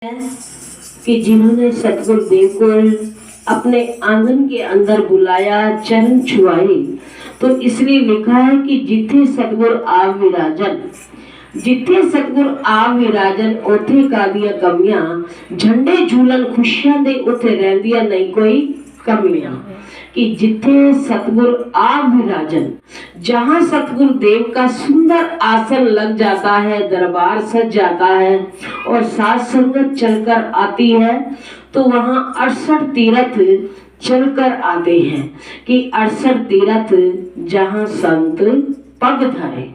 कि जिन्होंने सतगुरुदेव को अपने आंगन के अंदर बुलाया, चरण छुआए, तो इसलिए लिखा है कि जिथे सतगुर आव विराजन, जिथे सतगुर आव विराजन उथे कादियां कमियां, झंडे झूलन खुशियां दे उथे रहंदियां नहीं कोई कमियां। कि जिथे सतगुर आव विराजन, जहाँ सतगुरु देव का सुंदर आसन लग जाता है, दरबार सज जाता है और साथ संगत चलकर आती है, तो वहाँ 68 तीर्थ चलकर आते हैं। कि 68 तीर्थ जहाँ संत पग धरे,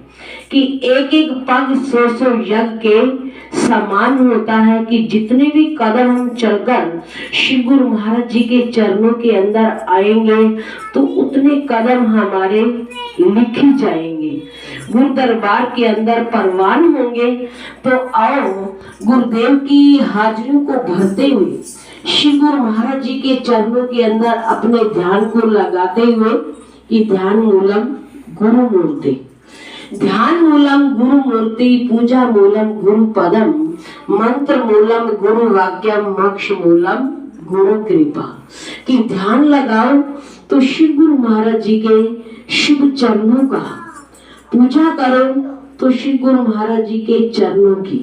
कि एक एक पग 100 यज्ञ के समान होता है। कि जितने भी कदम हम चलकर श्री गुरु महाराज जी के चरणों के अंदर आएंगे, तो उतने कदम हमारे लिखे जाएंगे, गुरु दरबार के अंदर परवान होंगे। तो आओ गुरुदेव की हाजिरियों को भरते हुए श्री गुरु महाराज जी के चरणों के अंदर अपने ध्यान को लगाते हुए, कि ध्यान मूलम गुरु मूर्ति, ध्यान मूलम गुरु मूर्ति, पूजा मूलम गुरु पदम, मंत्र मूलम गुरु वाक्यम, मोक्ष मूलम गुरु कृपा। कि ध्यान लगाओ तो श्री गुरु महाराज जी के शुभ चरणों का, पूजा करो तो श्री गुरु महाराज जी के चरणों की,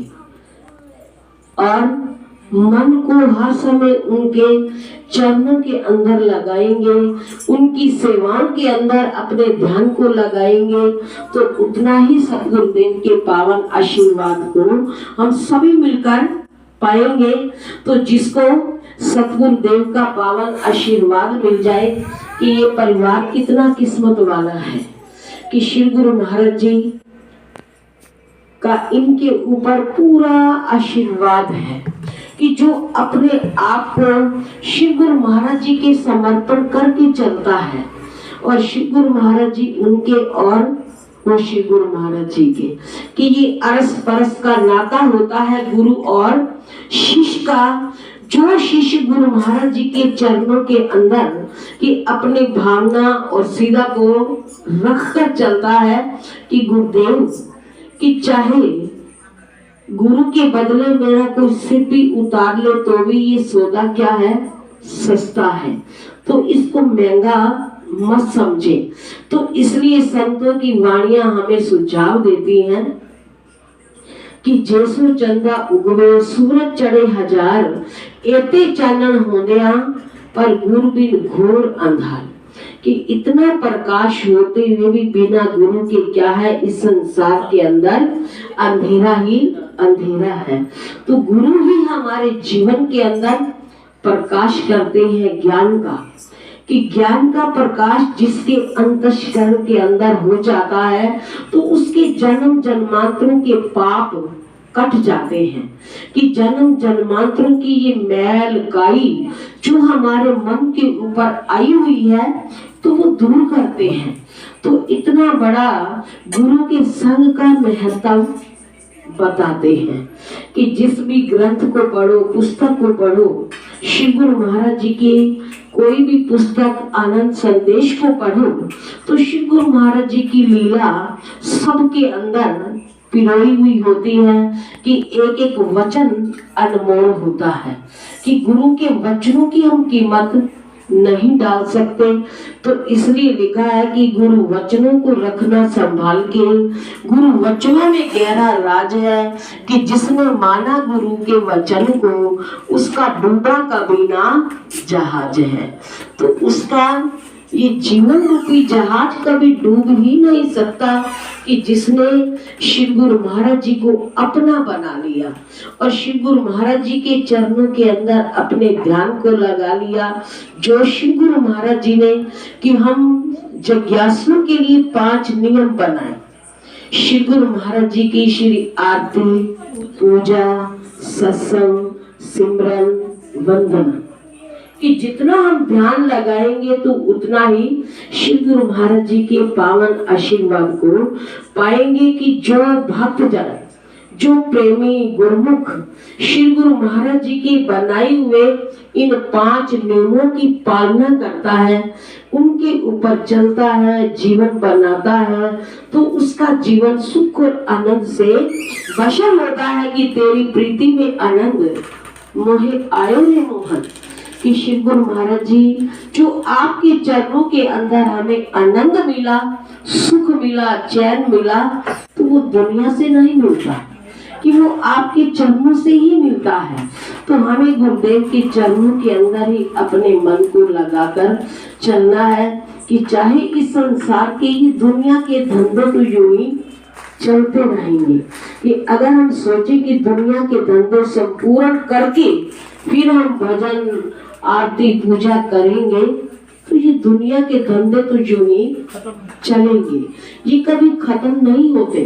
और मन को हर समय उनके चरणों के अंदर लगाएंगे, उनकी सेवाओं के अंदर अपने ध्यान को लगाएंगे, तो उतना ही सतगुरुदेव के पावन आशीर्वाद को हम सभी मिलकर पाएंगे। तो जिसको सतगुरुदेव का पावन आशीर्वाद मिल जाए, कि ये परिवार कितना किस्मत वाला है कि श्री गुरु महाराज जी का इनके ऊपर पूरा आशीर्वाद है, कि जो अपने आप को श्री गुरु महाराज जी के समर्पण करके चलता है, और श्री गुरु महाराज जी उनके और वो श्री गुरु महाराज जी के, कि ये अरस परस का नाता होता है गुरु और शिष्य का। जो शिष्य गुरु महाराज जी के चरणों के अंदर कि अपनी भावना और सीधा को रख कर चलता है, कि गुरुदेव कि चाहे गुरु के बदले मेरा कोई सिर भी उतार ले, तो भी ये सौदा क्या है, सस्ता है, तो इसको महंगा मत समझे। तो इसलिए संतों की वाणियां हमें सुझाव देती हैं कि जैसो चंदा उगवे सूरज चढ़े हजार, एते चानन होंदिया पर गुरु बिन घोर अंधार। कि इतना प्रकाश होते हुए भी बिना गुरु के क्या है, इस संसार के अंदर अंधेरा ही अंधेरा है। तो गुरु ही हमारे जीवन के अंदर प्रकाश करते हैं ज्ञान का, कि ज्ञान का प्रकाश जिसके अंतःकरण के अंदर हो जाता है, तो उसके जन्म जन्मांतरों के पाप कट जाते हैं। कि जन्म जन्मांतरों की ये मैल काई जो हमारे मन के ऊपर आई हुई है, तो वो दूर करते हैं। तो इतना बड़ा गुरु के संग का महत्व बताते हैं, कि जिस भी ग्रंथ को पढ़ो, पुस्तक को पढ़ो, श्री गुरु महाराज जी के कोई भी पुस्तक, आनंद संदेश को पढ़ो, तो श्री गुरु महाराज जी की लीला सबके अंदर पिरोई हुई होती है। कि एक एक वचन अनमोल होता है, कि गुरु के वचनों की हम कीमत नहीं डाल सकते। तो इसलिए लिखा है कि गुरु वचनों को रखना संभाल के, गुरु वचनों में गहरा राज है, कि जिसने माना गुरु के वचन को, उसका डूबा कभी ना जहाज है। तो उसका ये जीवन रूपी जहाज कभी डूब ही नहीं सकता, कि जिसने श्री गुरु महाराज जी को अपना बना लिया और श्री गुरु महाराज जी के चरणों के अंदर अपने ध्यान को लगा लिया। जो श्री गुरु महाराज जी ने कि हम जिज्ञासुओं के लिए 5 नियम बनाए, श्री गुरु महाराज जी की श्री आरती, पूजा, सत्संग, सिमरन, वंदना, कि जितना हम ध्यान लगाएंगे तो उतना ही श्री गुरु महाराज जी के पावन आशीर्वाद को पाएंगे। कि जो भक्त जन, जो प्रेमी गुरुमुख श्री गुरु महाराज जी के बनाए हुए इन 5 नियमों की पालना करता है, उनके ऊपर चलता है, जीवन बनाता है, तो उसका जीवन सुख और आनंद से बशर होता है। कि तेरी प्रीति में आनंद मोहे आयो रे मोहन, कि श्री गुरु महाराज जी जो आपके चरणों के अंदर हमें आनंद मिला, सुख मिला, चैन मिला, तो वो दुनिया से नहीं मिलता, कि वो आपके चरणों से ही मिलता है। तो हमें गुरुदेव के चरणों के अंदर ही अपने मन को लगाकर चलना है, कि चाहे इस संसार के ही दुनिया के धंधे तो यूं ही चलते रहेंगे, कि अगर हम सोचें कि दुनिया के धंधे संपूर्ण करके फिर हम भजन आरती पूजा करेंगे, तो ये दुनिया के धंधे तो यूं ही चलेंगे, ये कभी खत्म नहीं होते।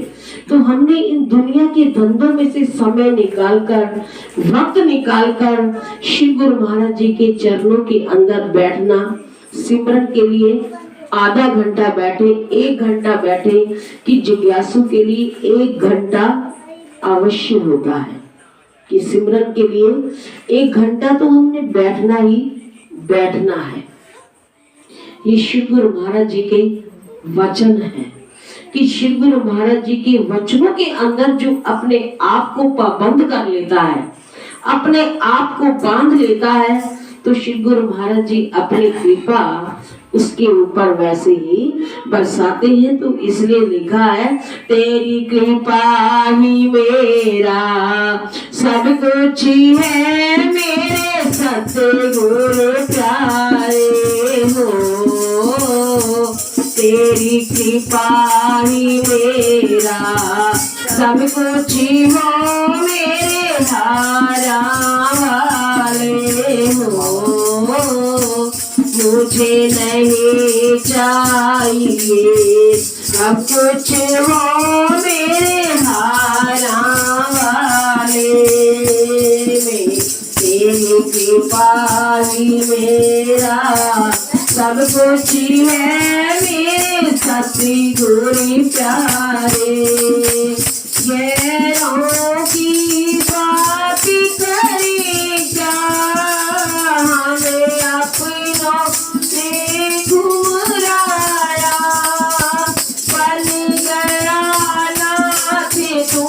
तो हमने इन दुनिया के धंधों में से समय निकालकर, वक्त निकालकर श्री गुरु महाराज जी के चरणों के अंदर बैठना, सिमरन के लिए आधा घंटा बैठे, 1 घंटा बैठे, कि जिज्ञासु के लिए 1 घंटा अवश्य होता है, कि सिमरन के लिए 1 घंटा तो हमने बैठना ही बैठना है। ये श्री गुरु महाराज जी के वचन है, कि श्री गुरु महाराज जी के वचनों के अंदर जो अपने आप को पाबंद कर लेता है, अपने आप को बांध लेता है, तो श्री गुरु महाराज जी अपनी कृपा उसके ऊपर वैसे ही बरसाते हैं। तो इसलिए लिखा है, तेरी कृपा ही मेरा सब कुछ है, मेरे सतगुरु प्यारे हो, तेरी कृपा ही मेरा सब कुछ हो, मेरे हारा वाले हो, मुझे नहीं चाहिए अब कुछ हो, मेरे हारा वाले में, तेरी कृपा ही मेरा सब कुछ है, मेरे सतगुरु प्यारे। गैरों की बात करे क्या, हमें अपनों से घुमराया, बन गया नाथ तू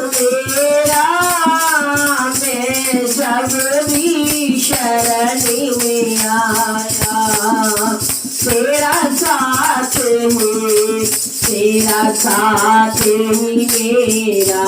मेरा, मैं जब भी शरण में आया, तेरा साथ है, तेरा साथ ही मेरा।